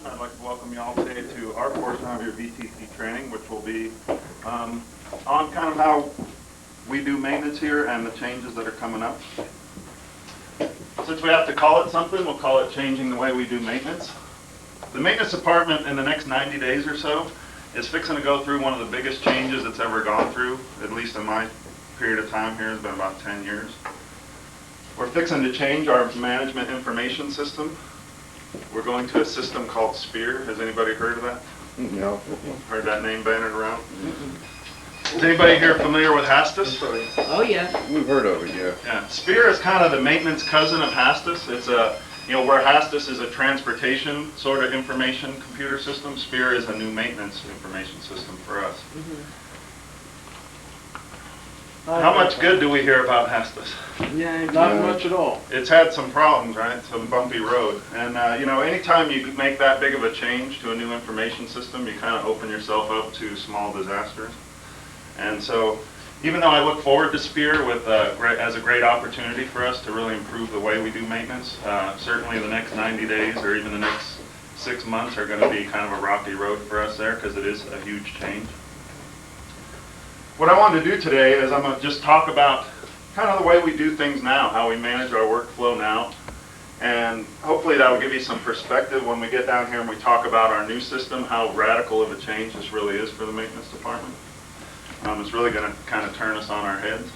I'd like to welcome you all today to our portion of your VTC training, which will be on kind of how we do maintenance here and the changes that are coming up. Since we have to call it something, we'll call it changing the way we do maintenance. The maintenance department in the next 90 days or so is fixing to go through one of the biggest changes it's ever gone through, at least in my period of time here. It's been about 10 years. We're fixing to change our management information system. We're going to a system called SPEAR. Has anybody heard of that? No. Heard that name bandied around? Is anybody here familiar with HASTUS? Oh, yeah. We've heard of it, yeah. Yeah. SPEAR is kind of the maintenance cousin of HASTUS. It's a, where HASTUS is a transportation sort of information computer system, SPEAR is a new maintenance information system for us. How much good do we hear about HASTUS? Yeah, Not much at all. It's had some problems, right? Some bumpy road. And, anytime you make that big of a change to a new information system, you kind of open yourself up to small disasters. And so, even though I look forward to SPEAR as a great opportunity for us to really improve the way we do maintenance, certainly the next 90 days or even the next 6 months are going to be kind of a rocky road for us there because it is a huge change. What I wanted to do today is I'm going to just talk about kind of the way we do things now, how we manage our workflow now, and hopefully that will give you some perspective when we get down here and we talk about our new system, how radical of a change this really is for the maintenance department. It's really going to kind of turn us on our heads.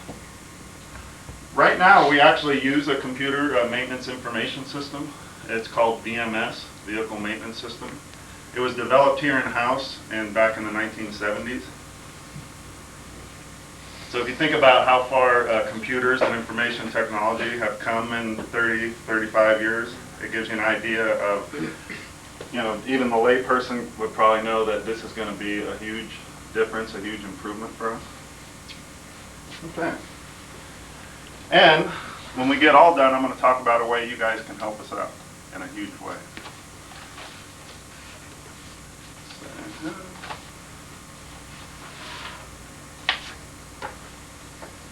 Right now we actually use a computer maintenance information system. It's called VMS, Vehicle Maintenance System. It was developed here in-house and back in the 1970s. So if you think about how far computers and information technology have come in 30, 35 years, it gives you an idea of, even the layperson would probably know that this is going to be a huge difference, a huge improvement for us. Okay. And when we get all done, I'm going to talk about a way you guys can help us out in a huge way.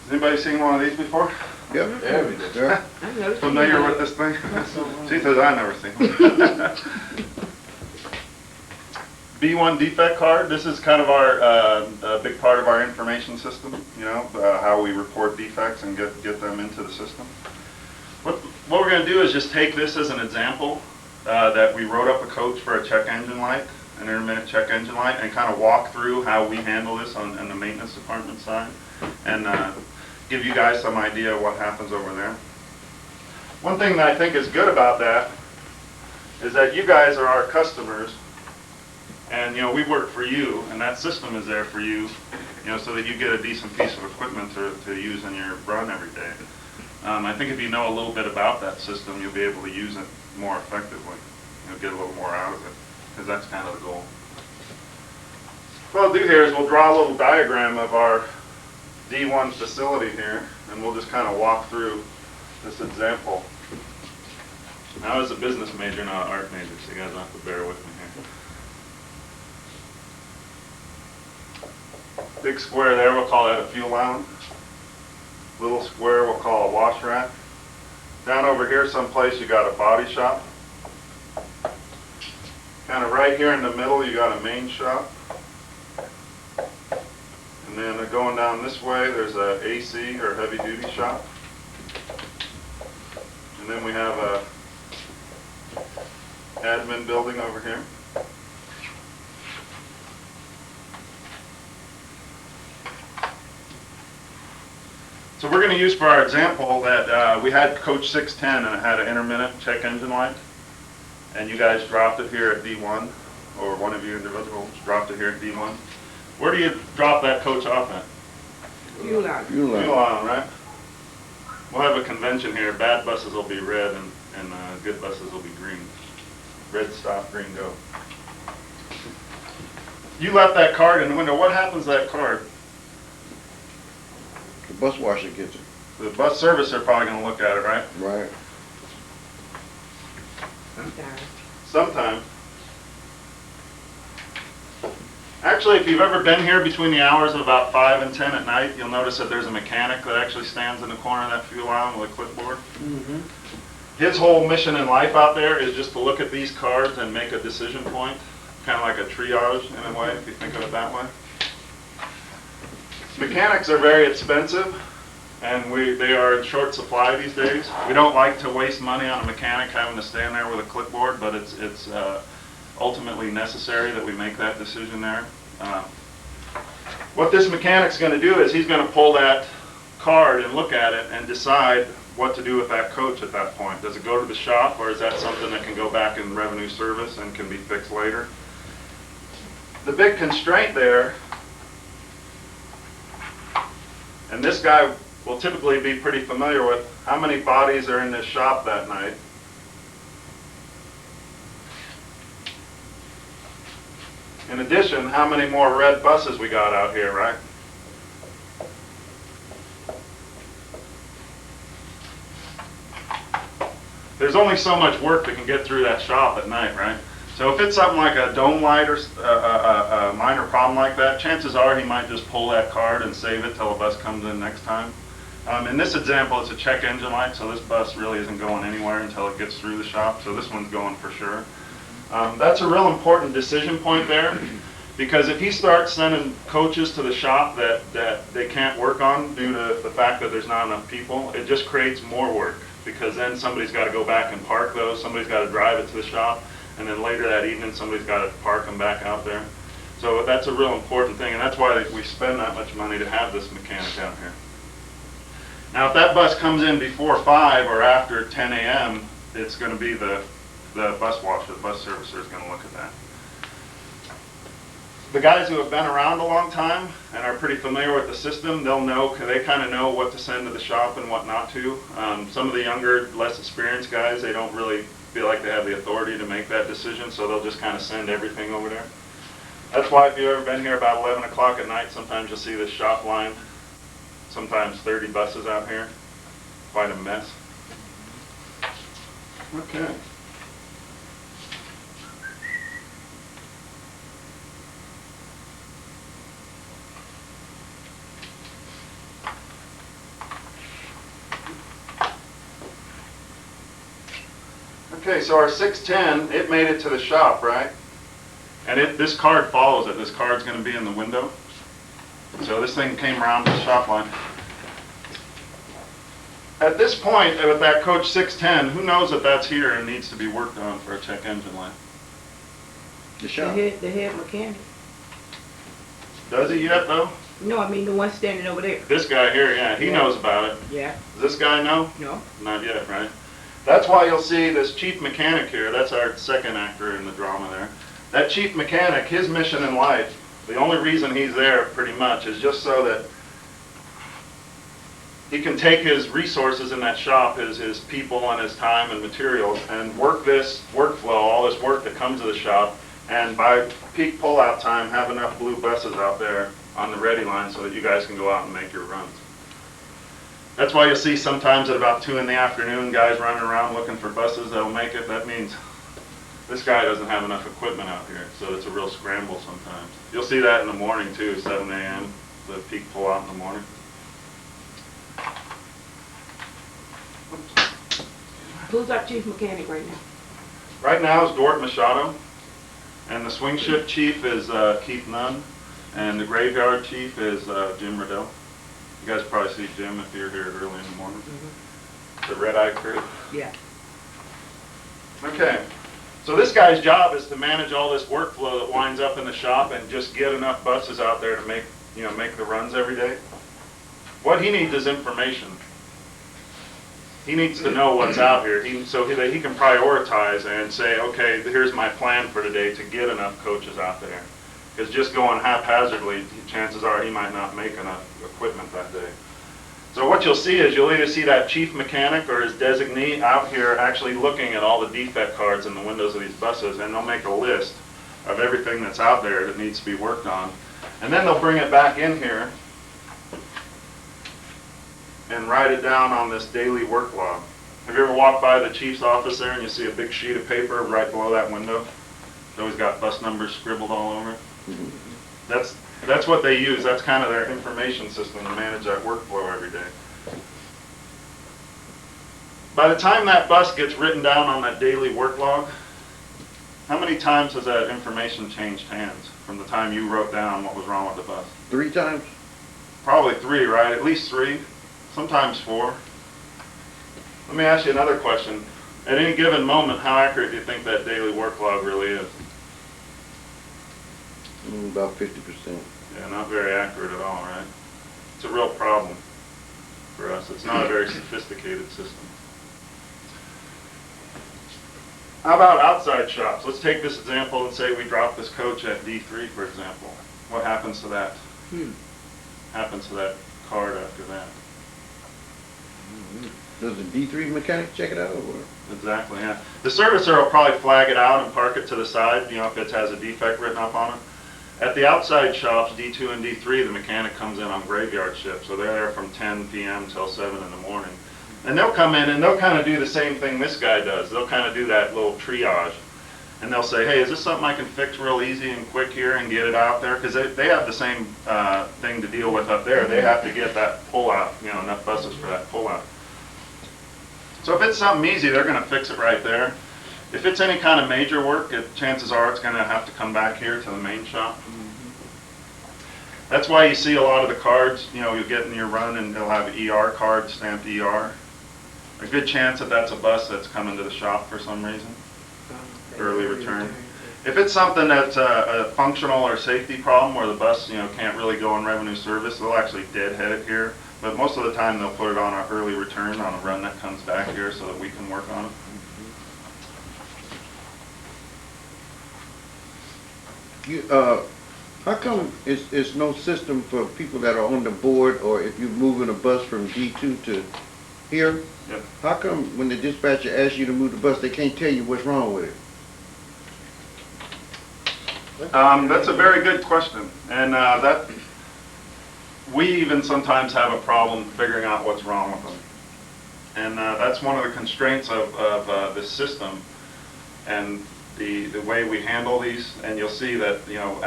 Has anybody seen one of these before? Yep. Yeah, we did. Yeah. I've never seen Familiar that. with this thing? She says, I've never seen one. B1 defect card. This is kind of our a big part of our information system, how we report defects and get them into the system. What we're going to do is just take this as an example that we wrote up a coach for a check engine light, an intermittent check engine light, and kind of walk through how we handle this on the maintenance department side, and give you guys some idea of what happens over there. One thing that I think is good about that is that you guys are our customers, and we work for you, and that system is there for you, so that you get a decent piece of equipment to use in your run every day. I think if you know a little bit about that system, you'll be able to use it more effectively. You'll get a little more out of it, because that's kind of the goal. What I'll do here is we'll draw a little diagram of our D1 facility here, and we'll just kind of walk through this example. Now, I was a business major, not an art major, so you guys will have to bear with me here. Big square there, we'll call that a fuel island. Little square we'll call a wash rack. Down over here someplace you got a body shop. Kind of right here in the middle you got a main shop. And then going down this way, there's a AC or heavy duty shop. And then we have a admin building over here. So we're going to use for our example that we had Coach 610 and it had an intermittent check engine light. And you guys dropped it here at D1, or one of you individuals dropped it here at D1. Where do you drop that coach off at? Fuel out. Fuel Fuel line. island, right? We'll have a convention here. Bad buses will be red and good buses will be green. Red stop, green go. You left that card in the window. What happens to that card? The bus washer gets it. The bus service are probably going to look at it, right? Right. Sometime. Actually, if you've ever been here between the hours of about 5 and 10 at night, you'll notice that there's a mechanic that actually stands in the corner of that fuel island with a clipboard. His whole mission in life out there is just to look at these cards and make a decision point, kind of like a triage in a way, if you think of it that way. Mechanics are very expensive, and they are in short supply these days. We don't like to waste money on a mechanic having to stand there with a clipboard, but it's ultimately necessary that we make that decision there. What this mechanic's going to do is he's going to pull that card and look at it and decide what to do with that coach at that point. Does it go to the shop, or is that something that can go back in revenue service and can be fixed later? The big constraint there, and this guy will typically be pretty familiar with, how many bodies are in this shop that night. In addition, how many more red buses we got out here, right? There's only so much work that can get through that shop at night, right? So if it's something like a dome light or a minor problem like that, chances are he might just pull that card and save it till the bus comes in next time. In this example, it's a check engine light, so this bus really isn't going anywhere until it gets through the shop, so this one's going for sure. That's a real important decision point there, because if he starts sending coaches to the shop that they can't work on due to the fact that there's not enough people, it just creates more work, because then somebody's got to go back and park those, somebody's got to drive it to the shop, and then later that evening somebody's got to park them back out there. So that's a real important thing, and that's why we spend that much money to have this mechanic out here. Now if that bus comes in before 5 or after 10 a.m., it's going to be the bus washer, the bus servicer is going to look at that. The guys who have been around a long time and are pretty familiar with the system, they kind of know what to send to the shop and what not to. Some of the younger, less experienced guys, they don't really feel like they have the authority to make that decision, so they'll just kind of send everything over there. That's why if you've ever been here about 11 o'clock at night, sometimes you'll see this shop line, sometimes 30 buses out here. Quite a mess. Okay. Okay, so our 610, it made it to the shop, right? And this card follows it. This card's going to be in the window. So this thing came around the shop line. At this point, with that coach 610, who knows that that's here and needs to be worked on for a check engine light? The shop. The head mechanic. Does he yet, though? No, I mean the one standing over there. This guy here, yeah, he knows about it. Yeah. Does this guy know? No. Not yet, right? That's why you'll see this chief mechanic here. That's our second actor in the drama there. That chief mechanic, his mission in life, the only reason he's there pretty much is just so that he can take his resources in that shop, his people and his time and materials, and work this workflow, all this work that comes to the shop, and by peak pull-out time have enough blue buses out there on the ready line so that you guys can go out and make your runs. That's why you'll see sometimes at about 2 in the afternoon guys running around looking for buses that'll make it. That means this guy doesn't have enough equipment out here, so it's a real scramble sometimes. You'll see that in the morning too, 7 a.m., the peak pull out in the morning. Who's our chief mechanic right now? Right now is Dort Machado, and the swing shift chief is Keith Nunn, and the graveyard chief is Jim Riddell. You guys probably see Jim if you're here early in the morning. The red-eye crew. Yeah. Okay. So this guy's job is to manage all this workflow that winds up in the shop and just get enough buses out there to make the runs every day. What he needs is information. He needs to know what's out here, so that he can prioritize and say, okay, here's my plan for today to get enough coaches out there. Because just going haphazardly, chances are he might not make enough equipment that day. So what you'll see is you'll either see that chief mechanic or his designee out here actually looking at all the defect cards in the windows of these buses, and they'll make a list of everything that's out there that needs to be worked on. And then they'll bring it back in here and write it down on this daily work log. Have you ever walked by the chief's office there and you see a big sheet of paper right below that window? It's always got bus numbers scribbled all over it. That's what they use. That's kind of their information system to manage that workflow every day. By the time that bus gets written down on that daily work log, how many times has that information changed hands from the time you wrote down what was wrong with the bus? 3 times? Probably 3, right? At least 3, sometimes 4. Let me ask you another question. At any given moment, how accurate do you think that daily work log really is? About 50%. Yeah, not very accurate at all, right? It's a real problem for us. It's not a very sophisticated system. How about outside shops? Let's take this example and say we drop this coach at D3, for example. What happens to that? Happens to that card after that? Does the D3 mechanic check it out or what? Exactly, yeah. The servicer will probably flag it out and park it to the side, you know, if it has a defect written up on it. At the outside shops, D2 and D3, the mechanic comes in on graveyard shift, so they're there from 10 p.m. till 7 in the morning. And they'll come in and they'll kind of do the same thing this guy does. They'll kind of do that little triage. And they'll say, hey, is this something I can fix real easy and quick here and get it out there? Because they have the same thing to deal with up there. They have to get that pull-out, you know, enough buses for that pull-out. So if it's something easy, they're going to fix it right there. If it's any kind of major work, chances are it's going to have to come back here to the main shop. That's why you see a lot of the cards, you know, you'll get in your run and they'll have ER card stamped ER. A good chance that that's a bus that's coming to the shop for some reason. Early return. If it's something that's a functional or safety problem where the bus, you know, can't really go on revenue service, they'll actually deadhead it here. But most of the time they'll put it on an early return on a run that comes back here so that we can work on it. How come it's no system for people that are on the board, or if you're moving a bus from D2 to here? Yep. How come when the dispatcher asks you to move the bus, they can't tell you what's wrong with it? That's a very good question, and that we even sometimes have a problem figuring out what's wrong with them, and that's one of the constraints of this system and the way we handle these. And you'll see that, you know,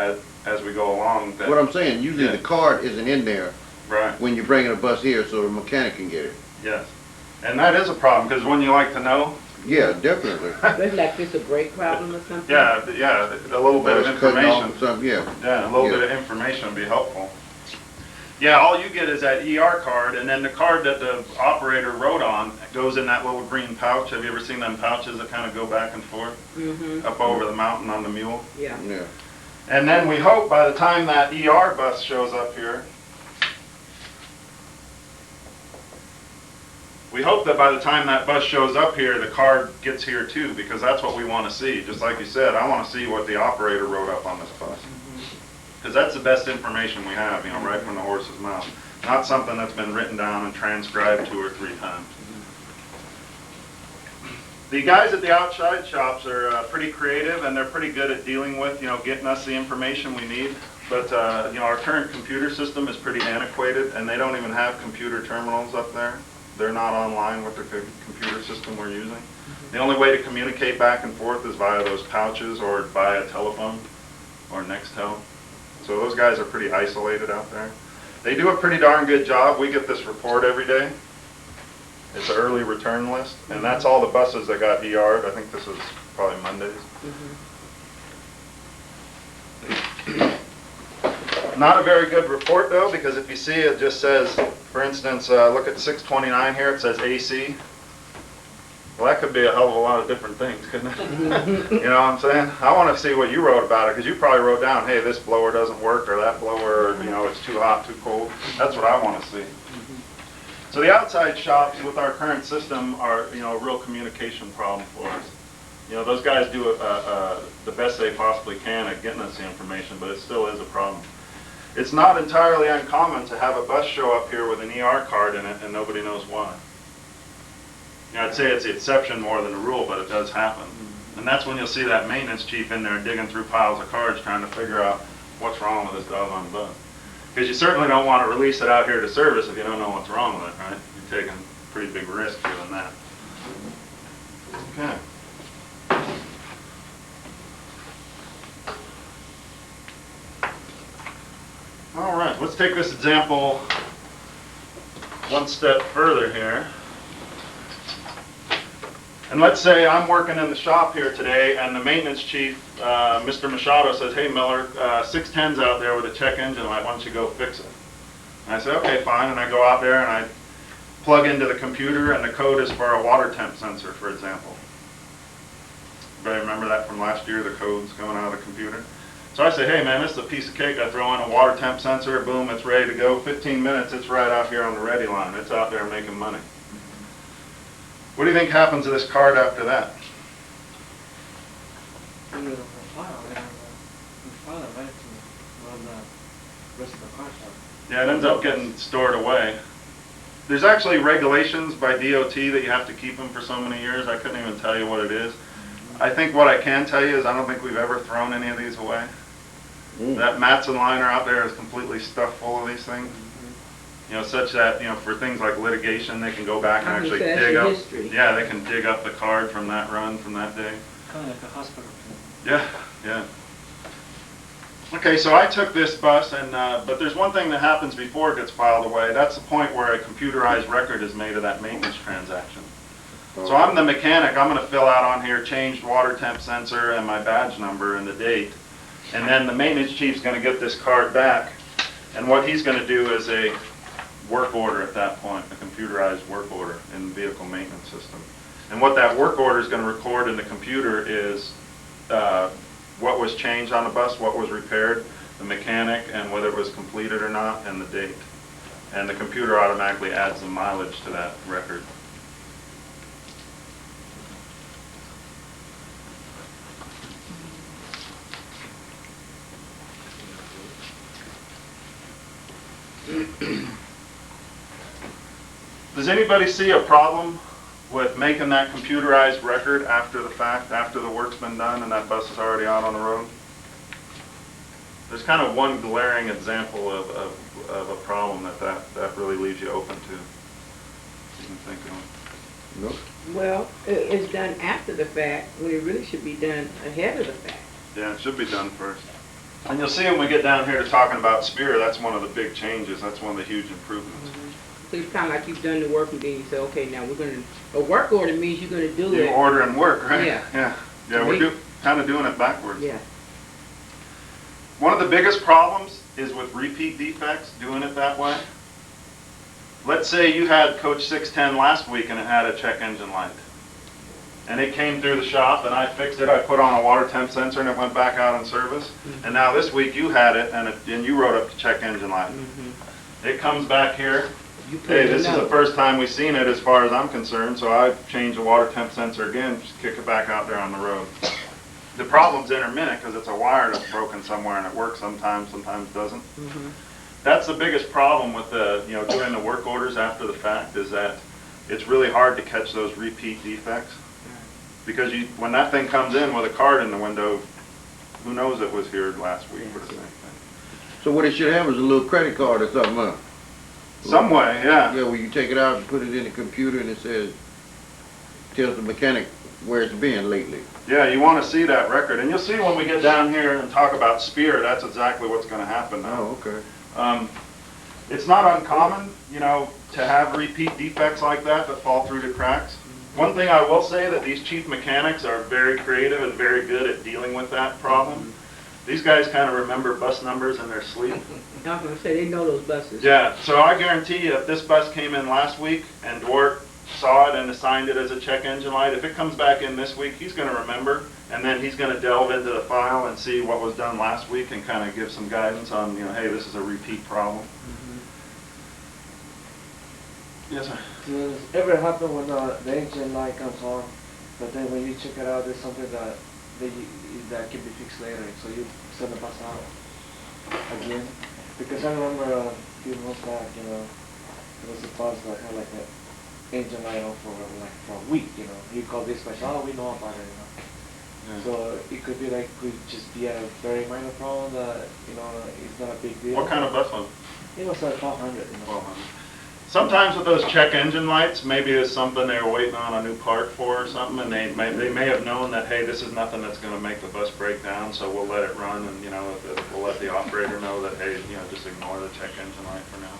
as we go along. That, What I'm saying, usually Yeah. the card isn't in there right? when you're bringing a bus here, so the mechanic can get it. Yes, and that is a problem because wouldn't you like to know? Yeah, definitely. It's like this a brake problem or something? Yeah, a little bit Or of it's cutting off information. or something, yeah. Yeah, a little Yeah. bit of information would be helpful. Yeah, all you get is that ER card, and then the card that the operator wrote on goes in that little green pouch. Have you ever seen them pouches that kind of go back and forth up over the mountain on the mule? Yeah. Yeah. And then we hope by the time that ER bus shows up here, we hope that by the time that bus shows up here, the card gets here too, because that's what we want to see. Just like you said, I want to see what the operator wrote up on this bus. Because that's the best information we have, you know, right from the horse's mouth. Not something that's been written down and transcribed 2 or 3 times. The guys at the outside shops are pretty creative, and they're pretty good at dealing with, you know, getting us the information we need. But, you know, our current computer system is pretty antiquated, and they don't even have computer terminals up there. They're not online with the computer system we're using. The only way to communicate back and forth is via those pouches or via telephone or Nextel. So those guys are pretty isolated out there. They do a pretty darn good job. We get this report every day. It's an early return list, and that's all the buses that got ER'd. I think this is probably Mondays. Not a very good report though, because if you see, it just says, for instance, look at 629 here, it says AC. Well, that could be a hell of a lot of different things, couldn't it? You know what I'm saying? I want to see what you wrote about it, because you probably wrote down, hey, this blower doesn't work, or that blower, or, you know, it's too hot, too cold. That's what I want to see. So the outside shops with our current system are, you know, a real communication problem for us. You know, those guys do the best they possibly can at getting us the information, but it still is a problem. It's not entirely uncommon to have a bus show up here with an ER card in it and nobody knows why. You know, I'd say it's the exception more than the rule, but it does happen. And that's when you'll see that maintenance chief in there digging through piles of cards trying to figure out what's wrong with this doggone bus. Because you certainly don't want to release it out here to service if you don't know what's wrong with it, right? You're taking a pretty big risk doing that. Okay. All right, let's take this example one step further here. And let's say I'm working in the shop here today, and the maintenance chief, Mr. Machado, says, "Hey Miller, 610's out there with a check engine light, why don't you go fix it?" And I say, "Okay, fine," and I go out there and I plug into the computer, and the code is for a water temp sensor, for example. Everybody remember that from last year, the codes going out of the computer? So I say, "Hey man, this is a piece of cake. I throw in a water temp sensor, boom, it's ready to go. 15 minutes, it's right out here on the ready line. It's out there making money." What do you think happens to this card after that? You file it right to run the rest of the car shop. Yeah, it ends up getting stored away. There's actually regulations by DOT that you have to keep them for so many years. I couldn't even tell you what it is. I think what I can tell you is I don't think we've ever thrown any of these away. That Matson liner out there is completely stuffed full of these things. You know, such that, you know, for things like litigation, they can go back and I was actually gonna say, dig that's up. your history. Yeah, they can dig up the card from that run, from that day. Kind of like a hospital. Yeah, yeah. Okay, so I took this bus, and but there's one thing that happens before it gets filed away. That's the point where a computerized record is made of that maintenance transaction. So I'm the mechanic. I'm going to fill out on here changed water temp sensor and my badge number and the date. And then the maintenance chief's going to get this card back. And what he's going to do is a work order at that point, a computerized work order in the vehicle maintenance system. And what that work order is going to record in the computer is what was changed on the bus, what was repaired, the mechanic, and whether it was completed or not, and the date. And the computer automatically adds the mileage to that record. Does anybody see a problem with making that computerized record after the fact, after the work's been done and that bus is already out on the road? There's kind of one glaring example of a problem that really leaves you open to. You can think of. Nope. Well, it's done after the fact, when it really should be done ahead of the fact. Yeah, it should be done first. And you'll see when we get down here to talking about Spear, that's one of the big changes. That's one of the huge improvements. So it's kind of like you've done the work and then you say, okay, now we're going to, a work order means you're going to do You it. order and work, right? Yeah. Yeah, we're kind of doing it backwards. Yeah. One of the biggest problems is with repeat defects, doing it that way. Let's say you had Coach 610 last week and it had a check engine light. And it came through the shop and I fixed it, I put on a water temp sensor and it went back out in service. And now this week you had it and you wrote up the check engine light. It comes back here. You put Hey, it this is in the first time we've seen it as far as I'm concerned, so I've changed the water temp sensor again, just kick it back out there on the road. The problem's intermittent because it's a wire that's broken somewhere and it works sometimes doesn't. That's the biggest problem with the, you know, doing the work orders after the fact, is that it's really hard to catch those repeat defects. Because when that thing comes in with a card in the window, who knows it was here last week or the same thing. So what it should have is a little credit card or something, huh? Some way, yeah. Yeah, where you take it out and put it in the computer and it says, tells the mechanic where it's been lately. Yeah, you want to see that record. And you'll see when we get down here and talk about Spear, that's exactly what's going to happen now. Oh, okay. It's not uncommon, you know, to have repeat defects like that fall through the cracks. One thing I will say that these chief mechanics are very creative and very good at dealing with that problem. These guys kind of remember bus numbers in their sleep. I was going to say, they know those buses. Yeah, so I guarantee you if this bus came in last week and Dwart saw it and assigned it as a check engine light, if it comes back in this week, he's going to remember, and then he's going to delve into the file and see what was done last week and kind of give some guidance on, you know, hey, this is a repeat problem. Yes, sir. Does it ever happen when the engine light comes on, but then when you check it out, there's something that can be fixed later, so you send the bus out again? Because I remember a few months back, you know, there was a bus that had like an engine light on for a week, you know. You call dispatch, oh, we know about it, you know. Yeah. So it could be like, could just be a very minor problem that, you know, it's not a big deal. What kind of bus was it? It was like 1200, you know. 1200. Sometimes with those check engine lights, maybe it's something they were waiting on a new part for or something, and they may have known that, hey, this is nothing that's going to make the bus break down, so we'll let it run, and, you know, we'll let the operator know that, hey, you know, just ignore the check engine light for now.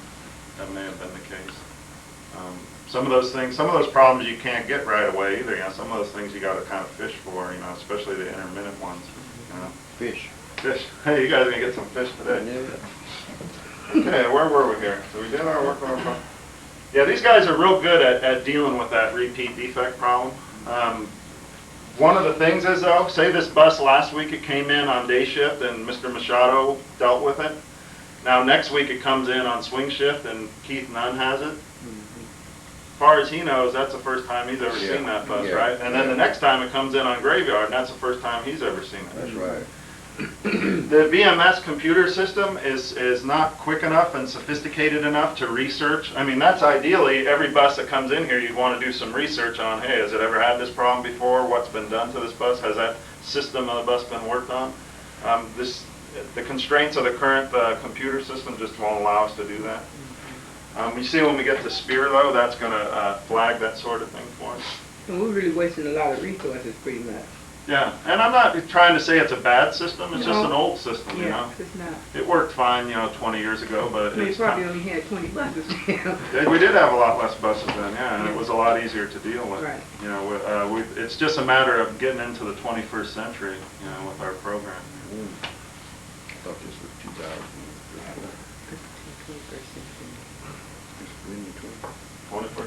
That may have been the case. some of those things, some of those problems you can't get right away either, you know, some of those things you gotta kind of fish for, you know, especially the intermittent ones, you know. Fish. Fish, hey, you guys are gonna get some fish today. Yeah. Okay, where were we here? So we did our work on our problem. Yeah, these guys are real good at dealing with that repeat defect problem. One of the things is though, say this bus last week it came in on day shift and Mr. Machado dealt with it. Now next week it comes in on swing shift and Keith Nunn has it. As far as he knows, that's the first time he's ever seen that bus, Yeah. right? And then the next time it comes in on graveyard, and that's the first time he's ever seen it. That's right. The VMS computer system is not quick enough and sophisticated enough to research. I mean, that's ideally, every bus that comes in here, you'd want to do some research on, hey, has it ever had this problem before? What's been done to this bus? Has that system of the bus been worked on? The constraints of the current computer system just won't allow us to do that. You see when we get to Spear, though, that's going to flag that sort of thing for us. And we're really wasting a lot of resources pretty much. Yeah, and I'm not trying to say it's a bad system, it's just No. an old system, you know? Yeah, it's not. It worked fine, you know, 20 years ago, but I mean, it's probably not. only had 20 buses now. Yeah, we did have a lot less buses then, yeah, and it was a lot easier to deal with. Right. You know, it's just a matter of getting into the 21st century, you know, with our program. I thought this was 2000. It's 21st. 2104.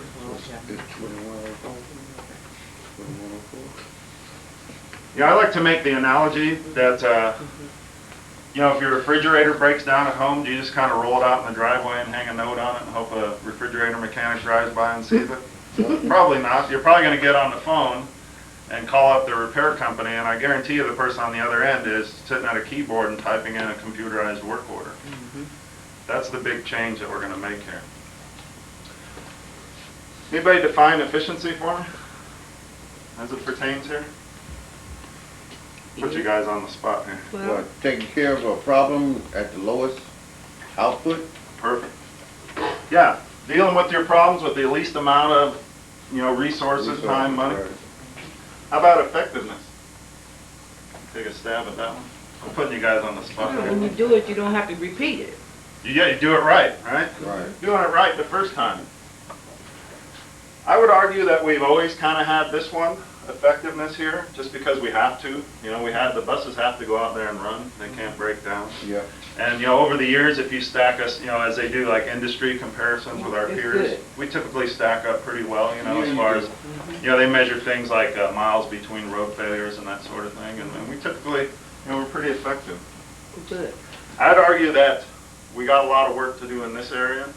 2104. Yeah, I like to make the analogy that, you know, if your refrigerator breaks down at home, do you just kind of roll it out in the driveway and hang a note on it and hope a refrigerator mechanic drives by and sees it? Probably not. You're probably going to get on the phone and call up the repair company, and I guarantee you the person on the other end is sitting at a keyboard and typing in a computerized work order. That's the big change that we're going to make here. Anybody define efficiency for me as it pertains here? Put you guys on the spot here. Well, What, taking care of a problem at the lowest output? Perfect. Yeah, dealing with your problems with the least amount of, you know, resources, time, money. Right. How about effectiveness? Take a stab at that one. I'm putting you guys on the spot when you here. do it, you don't have to repeat it. Yeah, you do it right, right? Right. Doing it right the first time. I would argue that we've always kind of had this one, effectiveness here, just because we have to. You know, the buses have to go out there and run. They can't break down. Yeah. And, you know, over the years, if you stack us, you know, as they do like industry comparisons with our It's peers, good. we typically stack up pretty well, you know, Yeah, as you far do. as, you know, they measure things like miles between road failures and that sort of thing. And we typically, you know, we're pretty effective. Good. I'd argue that we got a lot of work to do in this area.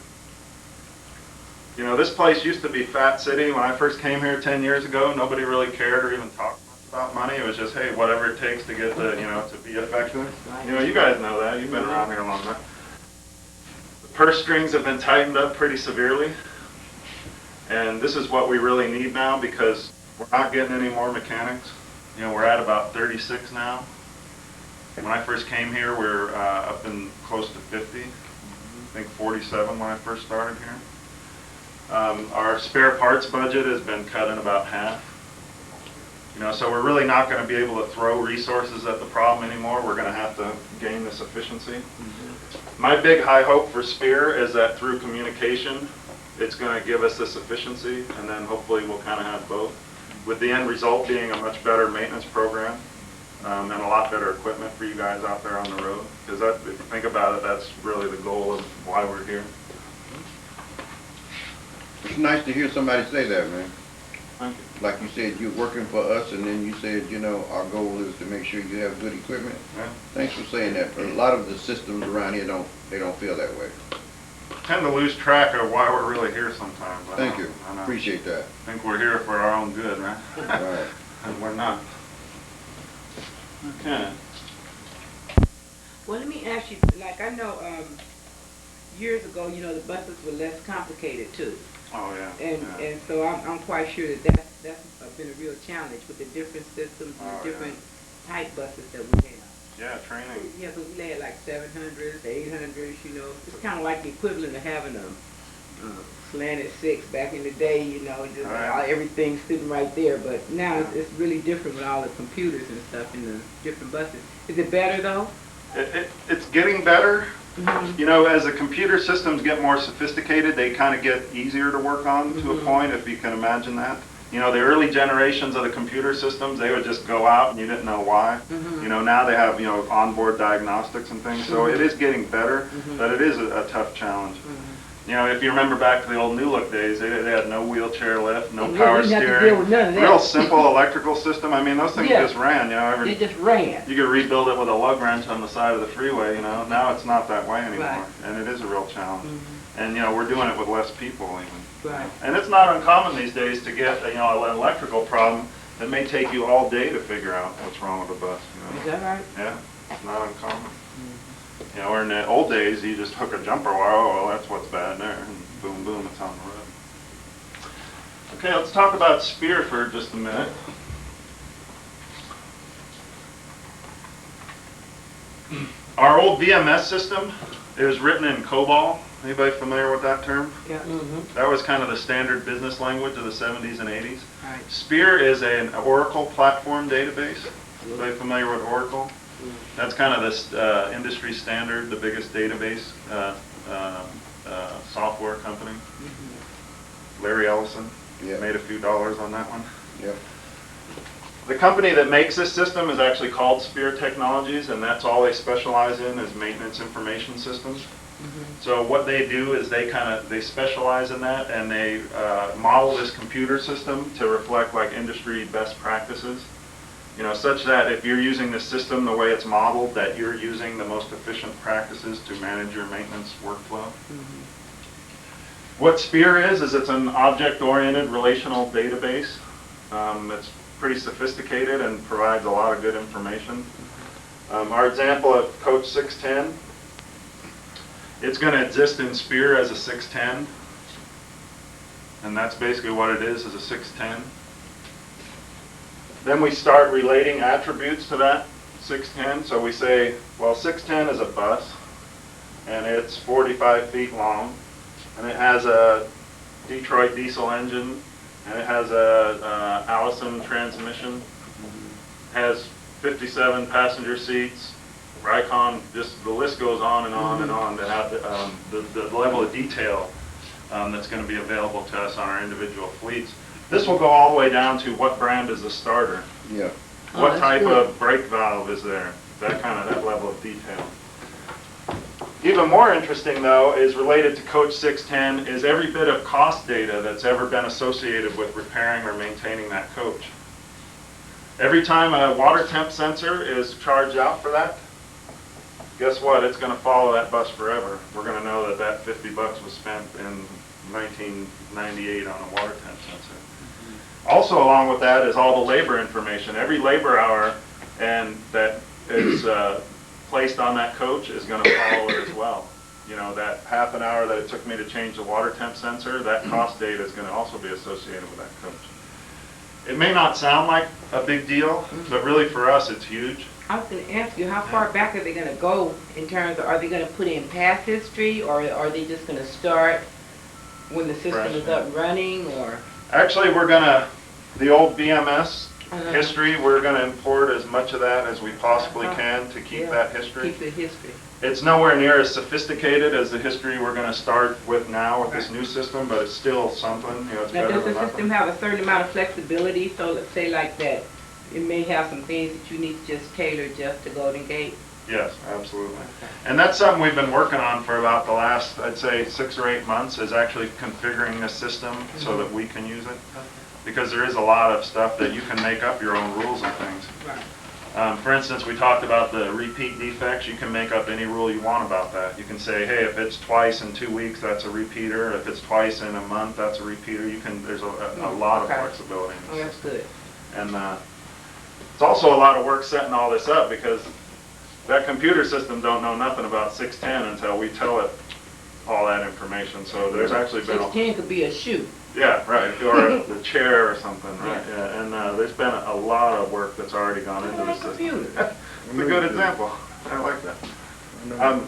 You know, this place used to be Fat City. When I first came here 10 years ago, nobody really cared or even talked much about money. It was just, hey, whatever it takes to get the, you know, to be effective. You know, you guys know that. You've been around here a long time. The purse strings have been tightened up pretty severely. And this is what we really need now because we're not getting any more mechanics. You know, we're at about 36 now. When I first came here, we were up in close to 50. I think 47 when I first started here. Our spare parts budget has been cut in about half. You know, so we're really not going to be able to throw resources at the problem anymore. We're going to have to gain this efficiency. My big high hope for Spear is that through communication, it's going to give us this efficiency, and then hopefully we'll kind of have both, with the end result being a much better maintenance program and a lot better equipment for you guys out there on the road. Because if you think about it, that's really the goal of why we're here. It's nice to hear somebody say that, man. Thank you. Like you said, you're working for us, and then you said, you know, our goal is to make sure you have good equipment. Yeah. Thanks for saying that. But a lot of the systems around here don't feel that way. Tend to lose track of why we're really here sometimes. Thank you. I know. Appreciate that. Think we're here for our own good, right? Right. And we're not. Okay. Well, let me ask you, like I know years ago, you know, the buses were less complicated too. Oh, yeah. And yeah. and so I'm quite sure that's been a real challenge with the different systems and Oh, the yeah. different type buses that we have. Yeah, training. Yeah, so we had like 700s, 800s, you know. It's kind of like the equivalent of having a slanted 6 back in the day, you know, just Right. everything sitting right there. But now it's really different with all the computers and stuff in the different buses. Is it better though? It's getting better. Mhm. You know, as the computer systems get more sophisticated, they kind of get easier to work on to a point, if you can imagine that. You know, the early generations of the computer systems, they would just go out and you didn't know why. You know, now they have, you know, onboard diagnostics and things, so it is getting better, but it is a tough challenge. You know, if you remember back to the old New Look days, they had no wheelchair lift, no Yeah, power we didn't have to deal steering, with none of that. real simple electrical system. I mean, those things Yeah. just ran, you know, They just ran. you could rebuild it with a lug wrench on the side of the freeway, you know. Now it's not that way anymore, Right. and it is a real challenge. And, you know, we're doing it with less people even. Right. And it's not uncommon these days to get, you know, an electrical problem that may take you all day to figure out what's wrong with the bus, you Is know. that right? Yeah, it's not uncommon. You know, or in the old days, you just hook a jumper wire, oh, well, that's what's bad there, and boom, boom, it's on the road. Okay, let's talk about Spear for just a minute. Our old VMS system, it was written in COBOL. Anybody familiar with that term? Yeah. Mm-hmm. That was kind of the standard business language of the 70s and 80s. Right. Spear is an Oracle platform database. Anybody familiar with Oracle? That's kind of this industry standard, the biggest database software company. Larry Ellison Yeah. made a few dollars on that one. Yep. The company that makes this system is actually called Spear Technologies, and that's all they specialize in is maintenance information systems. So what they do is they specialize in that, and they model this computer system to reflect like industry best practices. You know, such that if you're using the system the way it's modeled, that you're using the most efficient practices to manage your maintenance workflow. What Spear is it's an object-oriented relational database that's pretty sophisticated and provides a lot of good information. Our example of Coach 610, it's going to exist in Spear as a 610, and that's basically what it is a 610. Then we start relating attributes to that 610. So we say, well, 610 is a bus, and it's 45 feet long, and it has a Detroit diesel engine, and it has a Allison transmission, has 57 passenger seats, Ricon, just the list goes on and on and on to have the level of detail that's going to be available to us on our individual fleets. This will go all the way down to what brand is the starter, Yeah. what that's type good. of brake valve is there, that level of detail. Even more interesting, though, is related to Coach 610 is every bit of cost data that's ever been associated with repairing or maintaining that coach. Every time a water temp sensor is charged out for that, guess what? It's going to follow that bus forever. We're going to know that that $50 was spent in 1998 on a water temp sensor. Also along with that is all the labor information. Every labor hour and that is placed on that coach is going to follow it as well. You know, that half an hour that it took me to change the water temp sensor, that cost data is going to also be associated with that coach. It may not sound like a big deal, but really for us it's huge. I was going to ask you, how far back are they going to go in terms of, are they going to put in past history, or are they just going to start when the system Fresh, is yeah. up running, or? Actually, we're going to, the old BMS Uh-huh. history, we're going to import as much of that as we possibly can to keep Yeah, that history. Keep the history. It's nowhere near as sophisticated as the history we're going to start with now with this new system, but it's still something, you know, it's Now, better does than the system nothing. have a certain amount of flexibility? So let's say like that, it may have some things that you need to just tailor just to Golden Gate. Yes, absolutely. And that's something we've been working on for about the last, I'd say, 6 or 8 months, is actually configuring the system so that we can use it. Because there is a lot of stuff that you can make up your own rules and things. Right. For instance, we talked about the repeat defects. You can make up any rule you want about that. You can say, hey, if it's twice in 2 weeks, that's a repeater. If it's twice in a month, that's a repeater. You can. There's a lot of Okay. flexibility in Oh, this. that's good. And it's also a lot of work setting all this up because that computer system don't know nothing about 610 until we tell it all that information. So there's actually been a 610 could be a shoe. yeah, right, or the chair or something, right? Yeah. Yeah, and there's been a lot of work that's already gone into the Like system. computers. It's a good example. I like that.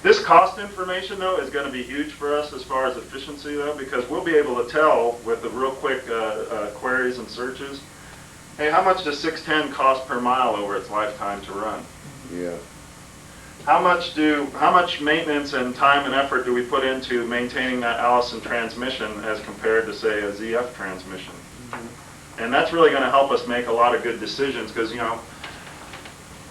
This cost information, though, is going to be huge for us as far as efficiency, though, because we'll be able to tell with the real quick queries and searches, hey, how much does 610 cost per mile over its lifetime to run? Yeah. how much maintenance and time and effort do we put into maintaining that Allison transmission as compared to, say, a ZF transmission? And that's really going to help us make a lot of good decisions, because, you know,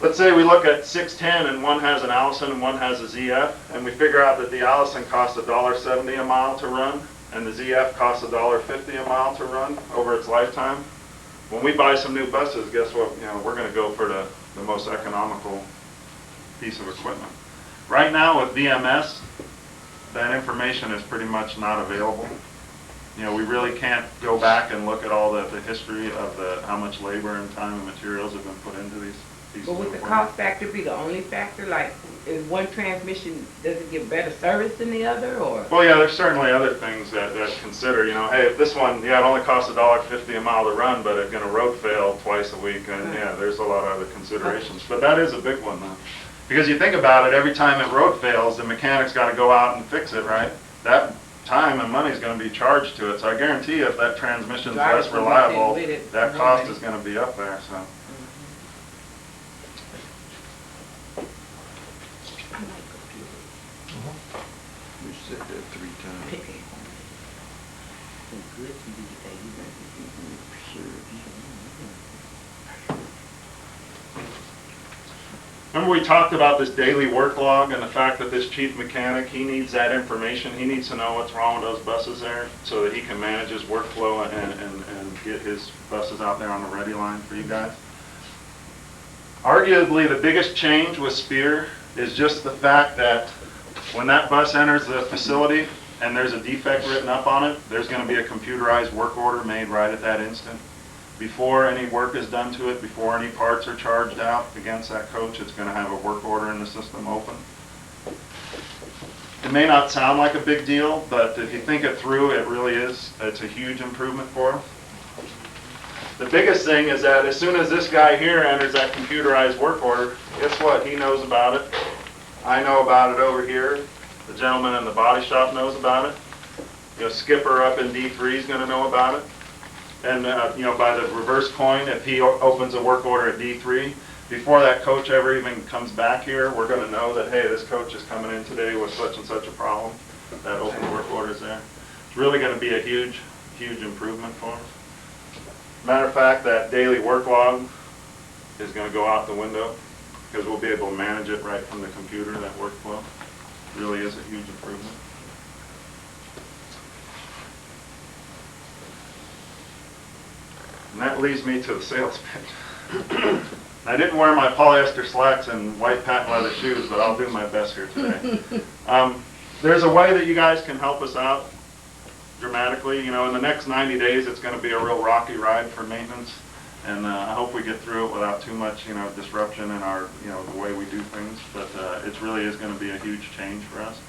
let's say we look at 610 and one has an Allison and one has a ZF, and we figure out that the Allison costs $1.70 a mile to run, and the ZF costs $1.50 a mile to run over its lifetime. When we buy some new buses, guess what? You know, we're going to go for the most economical piece of equipment. Right now with VMS, that information is pretty much not available. You know, we really can't go back and look at all the history of how much labor and time and materials have been put into these pieces But of would the equipment. cost factor be the only factor? Like, is one transmission, does it give better service than the other, or? Well, yeah, there's certainly other things that consider, you know, hey, if this one, yeah, it only costs $1.50 a mile to run, but it's gonna road fail twice a week, and yeah, there's a lot of other considerations. But that is a big one, though. Because you think about it, every time it road fails, the mechanic's gotta go out and fix it, right? That time and money's gonna be charged to it, so I guarantee you if that transmission's Driver's less gonna be reliable, with it that more cost money. is gonna be up there, so. We said that 3 times. Remember we talked about this daily work log and the fact that this chief mechanic, he needs that information. He needs to know what's wrong with those buses there so that he can manage his workflow and get his buses out there on the ready line for you guys. Arguably the biggest change with Spear is just the fact that when that bus enters the facility and there's a defect written up on it, there's going to be a computerized work order made right at that instant. Before any work is done to it, before any parts are charged out against that coach, it's going to have a work order in the system open. It may not sound like a big deal, but if you think it through, it really is. It's a huge improvement for us. The biggest thing is that as soon as this guy here enters that computerized work order, guess what? He knows about it. I know about it over here. The gentleman in the body shop knows about it. You know, Skipper up in D3 is going to know about it. And, you know, by the reverse coin, if he opens a work order at D3, before that coach ever even comes back here, we're going to know that, hey, this coach is coming in today with such and such a problem. That open work order is there. It's really going to be a huge, huge improvement for us. Matter of fact, that daily work log is going to go out the window because we'll be able to manage it right from the computer, that workflow. It really is a huge improvement. And that leads me to the sales pitch. I didn't wear my polyester slacks and white patent leather shoes, but I'll do my best here today. There's a way that you guys can help us out dramatically. You know, in the next 90 days, it's going to be a real rocky ride for maintenance, and I hope we get through it without too much, you know, disruption in our, you know, the way we do things. But it really is going to be a huge change for us.